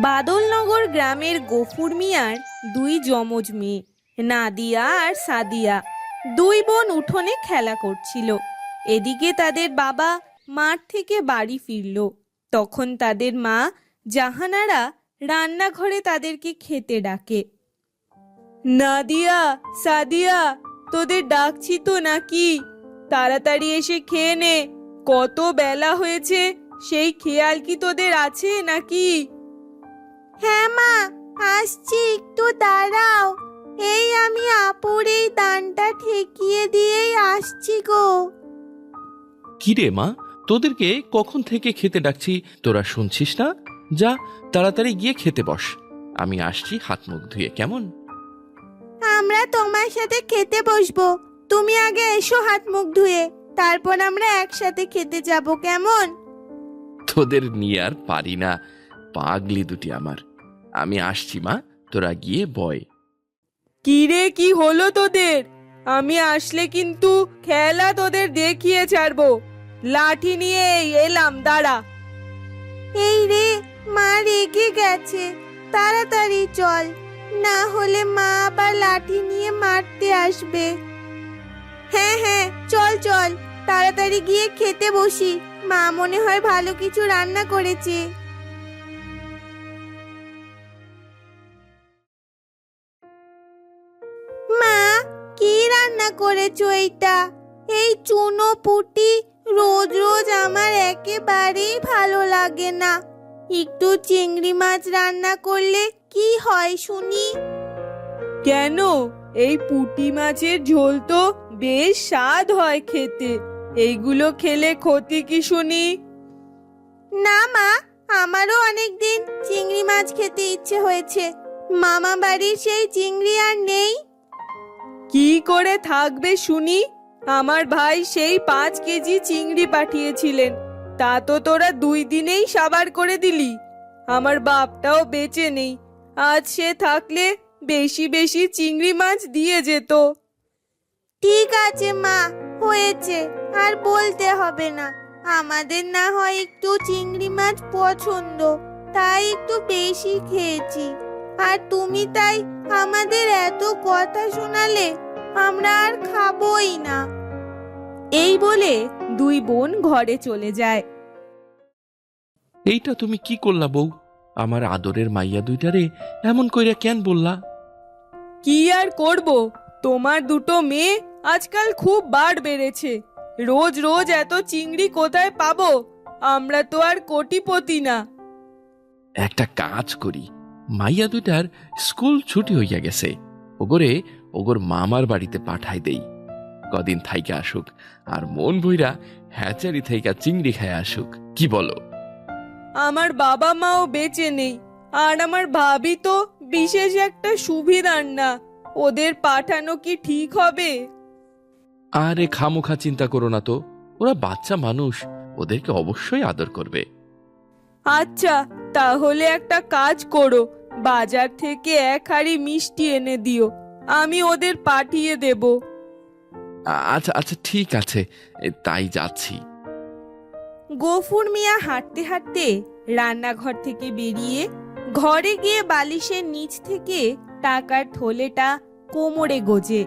বাদলনগর গ্রামের গফুর মিয়ার দুই যমজ মেয়ে নাদিয়া আর সাদিয়া দুই বোন উঠোনে খেলা করছিল। এদিকে তাদের বাবা মাঠ থেকে বাড়ি ফিরল। তখন তাদের মা জাহানারা রান্নাঘরে তাদেরকে খেতে ডাকে। নাদিয়া, সাদিয়া, তোদের ডাকছি তো নাকি? তাড়াতাড়ি এসে খেয়ে নে, কত বেলা হয়েছে, সেই খেয়াল কি তোদের আছে নাকি? হ্যাঁ মা, আসছি, একটু দাঁড়াও, এই আমি আপুর এই দানটা ঠেকিয়ে দিয়েই আসছি গো। কিরে মা, তোদেরকে কখন থেকে খেতে ডাকছি, তোরা শুনছিস না? যা তাড়াতাড়ি গিয়ে খেতে বস, আমি আসছি হাত মুখ ধুয়ে, কেমন? আমরা তোমার সাথে খেতে বসবো, তুমি আগে এসো হাত মুখ ধুয়ে, তারপর আমরা একসাথে খেতে যাব, কেমন? তোদের নিয়ে আর পারি না, পাগলি দুটি আমার। আমি আসছি মা, তোরা গিয়ে বয়। কি রে, কি হলো তোদের? আমি আসলে কিন্তু খেলা তোদের দেখিয়ে ছাড়বো। লাঠি নিয়ে এলাম, দাঁড়া। এই রে, মা রেগে গেছে, তাড়াতাড়ি চল, না হলে মা আবার লাঠি নিয়ে মারতে আসবে। হ্যাঁ হ্যাঁ, চল চল, তাড়াতাড়ি গিয়ে খেতে বসি, মা মনে হয় ভালো কিছু রান্না করেছে। মা, কি রান্না করেছো এইটা? এই চুনো পুঁটি রোজ রোজ আমার একেবারেই ভালো লাগে না। একটু চিংড়ি মাছ রান্না করলে কি হয় শুনি? কেন, এই পুঁটি মাছের ঝোল তো বেশ স্বাদ হয় খেতে, এইগুলো খেলে ক্ষতি কি শুনি? না মা, আমারও অনেকদিন চিংড়ি মাছ খেতে ইচ্ছে হয়েছে, মামা বাড়ির সেই চিংড়ি আর নেই। কি করে থাকবে শুনি? আমার ভাই সেই 5 কেজি চিংড়ি পাঠিয়েছিলেন, তা তো তোরা 2 দিনেই সাবার করে দিলি। আমার বাপটাও বেঁচে নেই, আজ সে থাকলে বেশি বেশি চিংড়ি মাছ দিয়ে যেত। ঠিক আছে মা, হয়েছে, আর বলতে হবে না। আমাদের না হয় একটু চিংড়ি মাছ পছন্দ, তাই একটু বেশি খেয়েছি, আর তুমি তাই আমাদের এত কথা শোনালে, আমরা আর খাবোই না। এই বলে দুই বোন ঘরে চলে যায়। এইটা তুমি কি করলা বউ? আমার আদরের মাইয়া দুইটারে এমন কইরা কেন বললা? কি আর করব, তোমার দুটো মেয়ে আজকাল খুব বাড় বেড়েছে, রোজ রোজ এত চিংড়ি কোথায় পাবো? আমরা তো আর কোটিপতি না। একটা কাজ করি, মাইয়া দুইটার স্কুল ছুটি হইয়া গেছে, ওগর মামার বাড়িতে পাঠাই দেই, কদিন থাইকা আসুক, আর মন ভইরা হ্যাচারি থাইকা চিংড়ি খায় আসুক, কি বলো? আমার বাবা মাও বেঁচে নেই, আর আমার ভাবি তো বিশেষ একটা সুবিধার না, ওদের পাঠানো কি ঠিক হবে? আরে খামোখা চিন্তা করো না তো, ওরা বাচ্চা মানুষ, ওদেরকে অবশ্যই আদর করবে। আচ্ছা, তাহলে একটা কাজ করো, বাজার থেকে 1 হাঁড়ি মিষ্টি এনে দিও, আমি ওদের পাঠিয়ে দেব। আচ্ছা আচ্ছা, ঠিক আছে, তাই যাচ্ছি। গফুর মিয়া হাঁটতে হাঁটতে রান্নাঘর থেকে বেরিয়ে ঘরে গিয়ে বালিশের নিচ থেকে টাকার থলেটা কোমরে গোজে।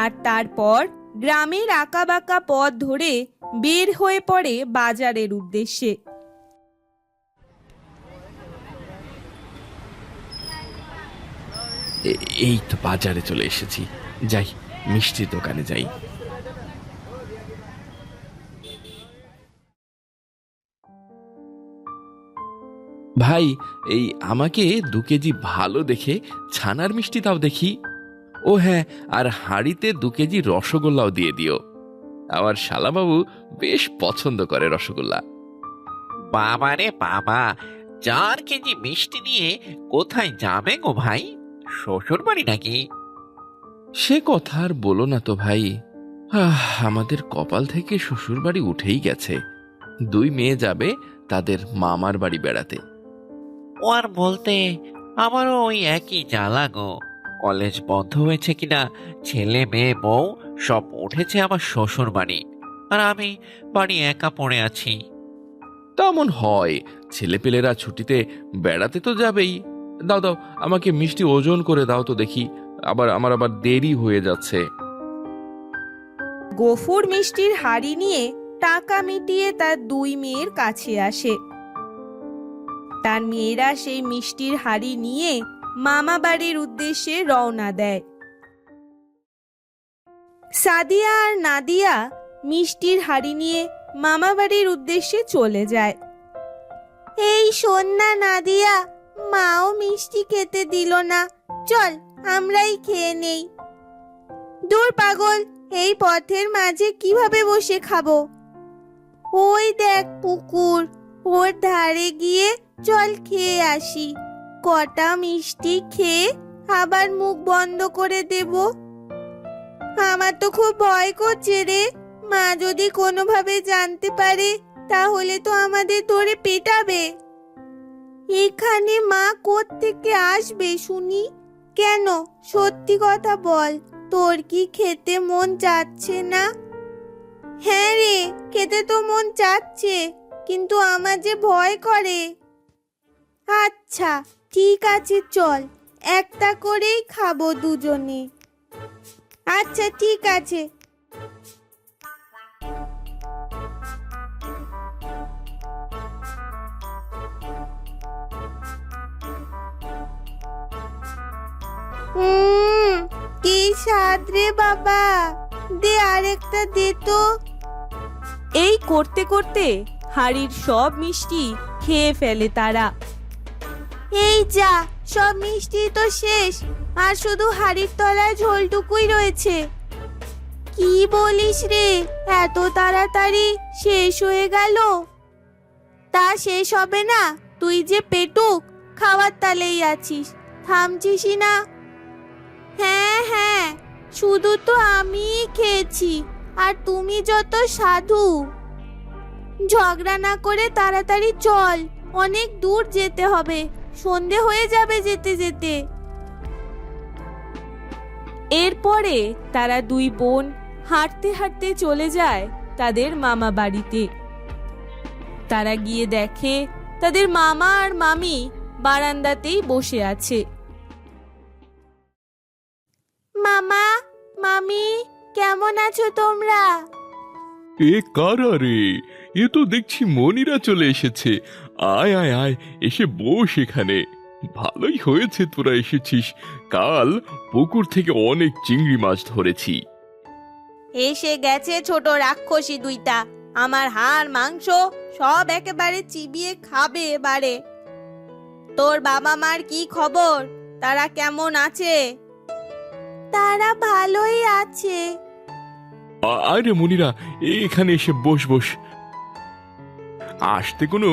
আর তারপর গ্রামের আঁকাবাঁকা পথ ধরে বের হয়ে পড়ে বাজারের উদ্দেশ্যে। এই তো বাজারে চলে এসেছি, যাই মিষ্টির দোকানে যাই। ভাই, এই আমাকে 2 কেজি ভালো দেখে ছানার মিষ্টি দাও দেখি। ও হ্যাঁ, আর হাঁড়িতে 2 কেজি রসগোল্লাও দিয়ে দিও, আমার শালাবাবু বেশ পছন্দ করে রসগোল্লা। বাবা রে বাবা, 4 কেজি মিষ্টি নিয়ে কোথায় যাবে গো ভাই? শ্বশুর বাড়ি নাকি? সে কথা আর বলো না তো ভাই, আমাদের কপাল থেকে শ্বশুর বাড়ি উঠেই গেছে, 2 মেয়ে যাবে তাদের মামার বাড়ি বেড়াতে। ও আর বলতে, আমারও ওই একই জ্বালা গো, কলেজ বন্ধ হয়েছে কিনা ছেলে মেয়ে বউ সব উঠেছে আমার শ্বশুর বাড়ি, আর আমি বাড়ি একা পড়ে আছি। তেমন হয়, ছেলেপেলেরা ছুটিতে বেড়াতে তো যাবেই। দাও দাও, আমাকে মিষ্টি ওজন করে দাও তো দেখি, আমার আবার দেরি হয়ে যাচ্ছে। গফুর মিষ্টির হাড়ি নিয়ে টাকা মিটিয়ে তার দুই মেয়ের কাছে আসে। তার মেয়েরা সেই মিষ্টির হাড়ি নিয়ে মামা বাড়ির উদ্দেশ্যে রওনা দেয়। সাদিয়া আর নাদিয়া মিষ্টির হাড়ি নিয়ে মামা বাড়ির উদ্দেশ্যে চলে যায়। এই শোন না নাদিয়া, মাও মিষ্টি খেতে দিল না, চল আমরাই খেয়ে নেই। দূর পাগল, এই পথের মাঝে কিভাবে বসে খাবো? ওই দেখ পুকুর, ওর ধারে গিয়ে চল খেয়ে আসি। কটা মিষ্টি খেয়ে আবার মুখ বন্ধ করে দেব। আমার তো খুব ভয় করছে রে, মা যদি কোনোভাবে জানতে পারে তাহলে তো আমাদের ধরে পেটাবে। এখানে মা কোত্থেকে আসবে শুনি? কেন, সত্যি কথা বল, তোর কি খেতে মন চাচ্ছে না? হ্যাঁ রে, খেতে তো মন চাচ্ছে, কিন্তু আমার যে ভয় করে। আচ্ছা ঠিক আছে, চল একটা করেই খাবো দুজনে। আচ্ছা ঠিক আছে। কি স্বাদ রে বাবা, দে আরেকটা দে তো। এই করতে করতে হাড়ির সব মিষ্টি খেয়ে ফেলে তারা। এই যা, সব মিষ্টি তো শেষ, আর শুধু হাড়ির তলায় ঝোলটুকুই রয়েছে। কি বলিস রে, এত তাড়াতাড়ি শেষ হয়ে গেল? তা শেষ হবে না, তুই যে পেটুক, খাওয়ার তালেই আছিস, থামছিসই না। হ্যাঁ হ্যাঁ, শুধু তো আমিই খেয়েছি, আর তুমি যত সাধু। ঝগড়া না করে তাড়াতাড়ি চল, অনেক দূর যেতে হবে, সন্ধে হয়ে যাবে যেতে যেতে। এরপরে তারা দুই বোন হাঁটতে হাঁটতে চলে যায় তাদের মামা বাড়িতে। তারা গিয়ে দেখে তাদের মামা আর মামি বারান্দাতেই বসে আছে। মামা, মামি, কেমন আছো তোমরা? এ কারা রে? এ তো দেখছি মনিরা চলে এসেছে। আয় আয় আয়, এসে বস এখানে। ভালোই হয়েছে তোরা এসেছিস, কাল পুকুর থেকে অনেক চিংড়ি মাছ ধরেছি। এসে গেছে ছোট রাক্ষসী দুইটা, আমার হাড় মাংস সব একেবারে চিবিয়ে খাবে এবারে। তোর বাবা মার কি খবর, তারা কেমন আছে? তারা ভালোই আছে। আরে মনিরা, এখানে এসে বস বস। আসতে কোনো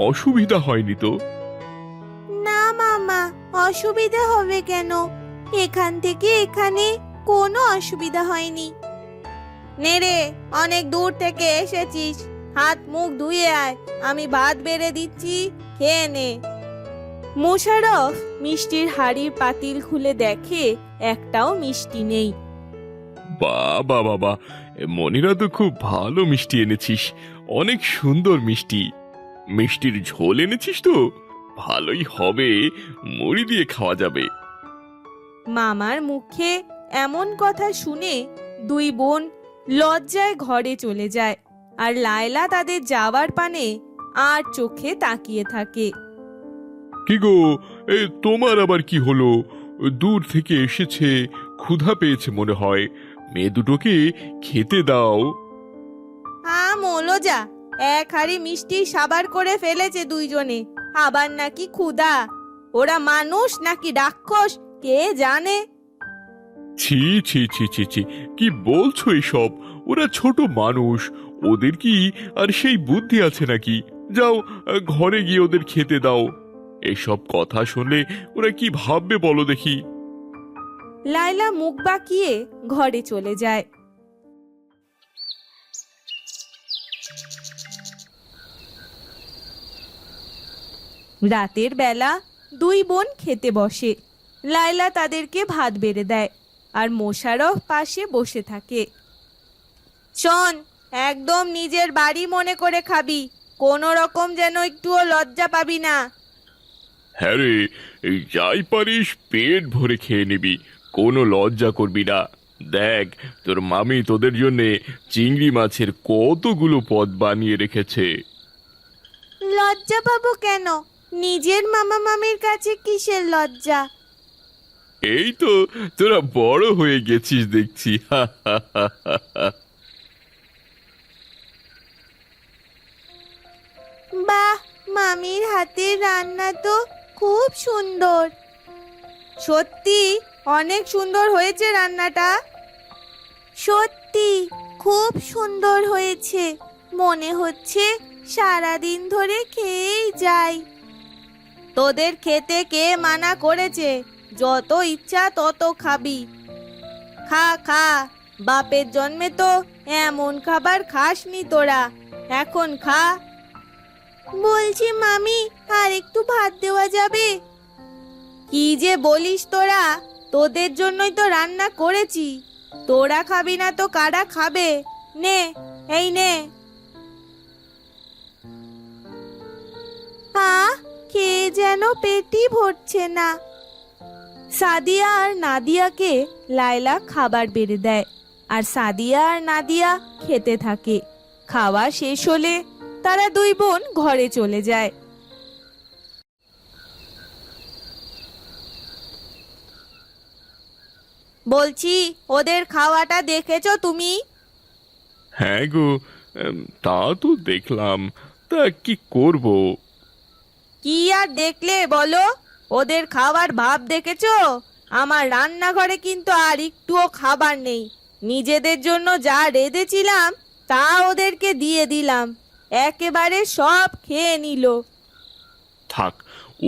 অসুবিধা হয়নি তো? না মামা, অসুবিধা হবে কেন? এখান থেকে এখানে কোনো অসুবিধা হয়নি। নে রে, অনেক দূর থেকে এসেছিস, হাত মুখ ধুয়ে আয়, আমি ভাত বেড়ে দিচ্ছি, খেয়ে নে। মোশাররফ মিষ্টির হাড়ির পাতিল খুলে দেখে একটাও মিষ্টি নেই। বাবা বাবা, মনিরা তো খুব ভালো মিষ্টি এনেছিস, অনেক সুন্দর মিষ্টি। মিষ্টির ঝোল এনেছিস তো? ভালোই হবে, মুড়ি দিয়ে খাওয়া যাবে। মামার মুখে এমন কথা শুনে দুই বোন লজ্জায় ঘরে চলে যায়, আর লায়লা তাদের যাওয়ার পানে আর চোখে তাকিয়ে থাকে। কি গো, তোমার আবার কি হলো? দূর থেকে এসেছে, ক্ষুধা পেয়েছে মনে হয়, মেয়ে দুটোকে খেতে দাও। মোলো যা, এক হাড়ি মিষ্টি সাবার করে ফেলেছে দুইজনে, আবার নাকি ক্ষুধা। ওরা মানুষ নাকি রাক্ষস কে জানে। ছি ছি ছি ছি ছি, কি বলছো এসব? ওরা ছোট মানুষ, ওদের কি আর সেই বুদ্ধি আছে নাকি? যাও, ঘরে গিয়ে ওদের খেতে দাও। এসব কথা শুনলে ওরা কি ভাববে বলো দেখি। লায়লা মুখ বাঁকিয়ে ঘরে চলে যায়। রাতের বেলা দুই বোন খেতে বসে। লায়লা তাদেরকে ভাত বেড়ে দেয়, আর মোশাররফ পাশে বসে থাকে। শোন, একদম নিজের বাড়ি মনে করে খাবি, কোনো রকম যেন একটুও লজ্জা পাবি না। হ্যাঁ রে, এই যাই পারিস পেট ভরে খেয়ে নিবি, কোনো লজ্জা করবি না। দেখ, তোর মামি তোদের জন্য চিংড়ি মাছের কতগুলো পদ বানিয়ে রেখেছে। লজ্জা পাবো কেন? নিজের মামা মামির কাছে কিসের লজ্জা? এই তো তোরা বড় হয়ে গেছিস দেখছি। বাহ, মামির হাতের রান্না তো খুব সুন্দর। সত্যি অনেক সুন্দর হয়েছে রান্নাটা। সত্যি খুব সুন্দর হয়েছে, মনে হচ্ছে সারাদিন ধরে খেয়েই যাই। তোদের খেতে কে মানা করেছে? যত ইচ্ছা তত খাবি। খা খা, বাপের জন্মে তো এমন খাবার খাসনি তোরা, এখন খা। বলছি মামি, আর একটু ভাত দেওয়া যাবে? কি যে বলিস তোরা, তোদের জন্যই তো রান্না করেছি। তোরা খাবি না তো কারা খাবে? নে, এই নে। খেয়ে যেন পেটই ভরছে না। সাদিয়া আর নাদিয়াকে লায়লা খাবার বেড়ে দেয়, আর সাদিয়া আর নাদিয়া খেতে থাকে। খাওয়া শেষ হলে তারা দুই বোন ঘরে চলে যায়। বলছি, ওদের খাওয়াটা দেখেছো তুমি? হ্যাঁ গো, তা তো দেখলাম, তা কি করব? কি আর দেখলে বলো, ওদের খাবার ভাব দেখেছো? আমার রান্নাঘরে কিন্তু আর একটুও খাবার নেই। নিজেদের জন্য যা রেঁধেছিলাম তা ওদেরকে দিয়ে দিলাম, একেবারে সব খেয়ে নিল। থাক,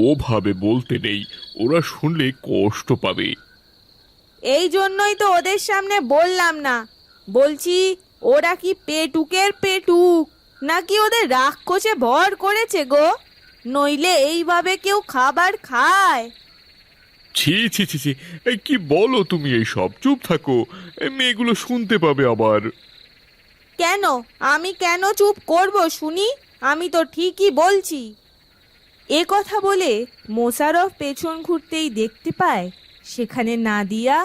ওভাবে বলতে নেই, ওরা শুনলে কষ্ট পাবে। এই জন্যই তো ওদের সামনে বললাম না। বলছি, ওরা কি পেটুকের পেটুক, নাকি ওদের রাক্ষসে ভর করেছে গো? নইলে এইভাবে কেউ খাবার খায়? ছি ছি ছি ছি, এই কি বলো তুমি? এই সব চুপ থাকো, এই মেয়েগুলো শুনতে পাবে আবার। কেন? আমি কেন চুপ করব শুনি? আমি তো ঠিকই বলছি। এ কথা বলে মোশাররফ পেছন ঘুরতেই দেখতে পায় সেখানে নাদিয়া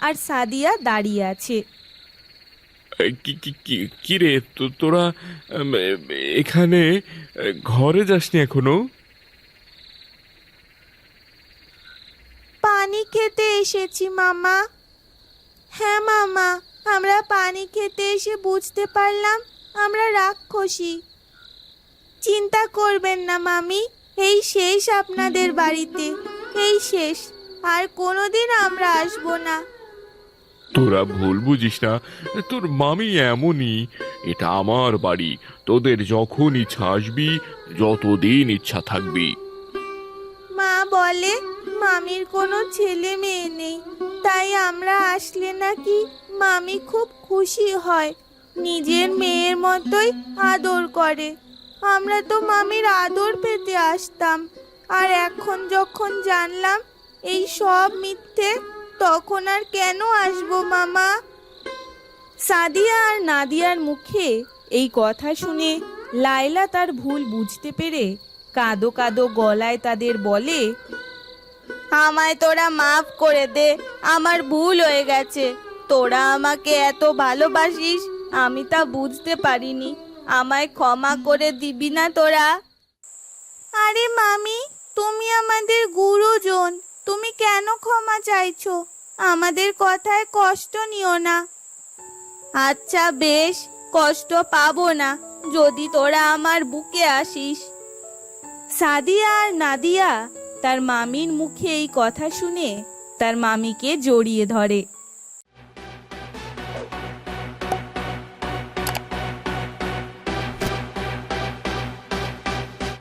আর সাদিয়া দাঁড়িয়ে আছে। এই কি রে, তোরা উম, এখানে ঘরে যাসনি এখনো? পানি খেতে এসেছি মামা। হ্যাঁ মামা, আমরা পানি খেতে এসে বুঝতে পারলাম আমরা রাক্ষসী। চিন্তা করবেন না মামি, এই শেষ আপনাদের বাড়িতে, এই শেষ। আর কোনোদিন আমরা আসবো না। তোরা ভুল বুঝিস না, তোর মামি এমনই। এটা আমার বাড়ি, তোদের যখন ইচ্ছা আসবি, যতদিন ইচ্ছা থাকবি। মা বলে মামির কোনো ছেলে মেয়ে নেই, তাই আমরা আসলে নাকি মামি খুব খুশি হয়, নিজের মেয়ের মতোই আদর করে। আমরা তো মামির আদর পেতে আসতাম, আর এখন যখন জানলাম এই সব মিথ্যে, তখন আর কেন আসবো মামা? সাদিয়া আর নাদিয়ার মুখে এই কথা শুনে লায়লা তার ভুল বুঝতে পেরে কাঁদো কাঁদো গলায় তাদের বলে, আমায় তোরা মাফ করে দে, আমার ভুল হয়ে গেছে। তোরা আমাকে এত ভালোবাসিস আমি তা বুঝতে পারিনি, আমায় ক্ষমা করে দিবি না তোরা? আরে মামি, তুমি আমাদের গুরুজন, তুমি কেন ক্ষমা চাইছো? আমাদের কথায় কষ্ট নিও না। আচ্ছা বেশ, কষ্ট পাবো না যদি তোরা আমার বুকে আসিস। সাদিয়া আর নাদিয়া তার মামির মুখে এই কথা শুনে তার মামিকে জড়িয়ে ধরে।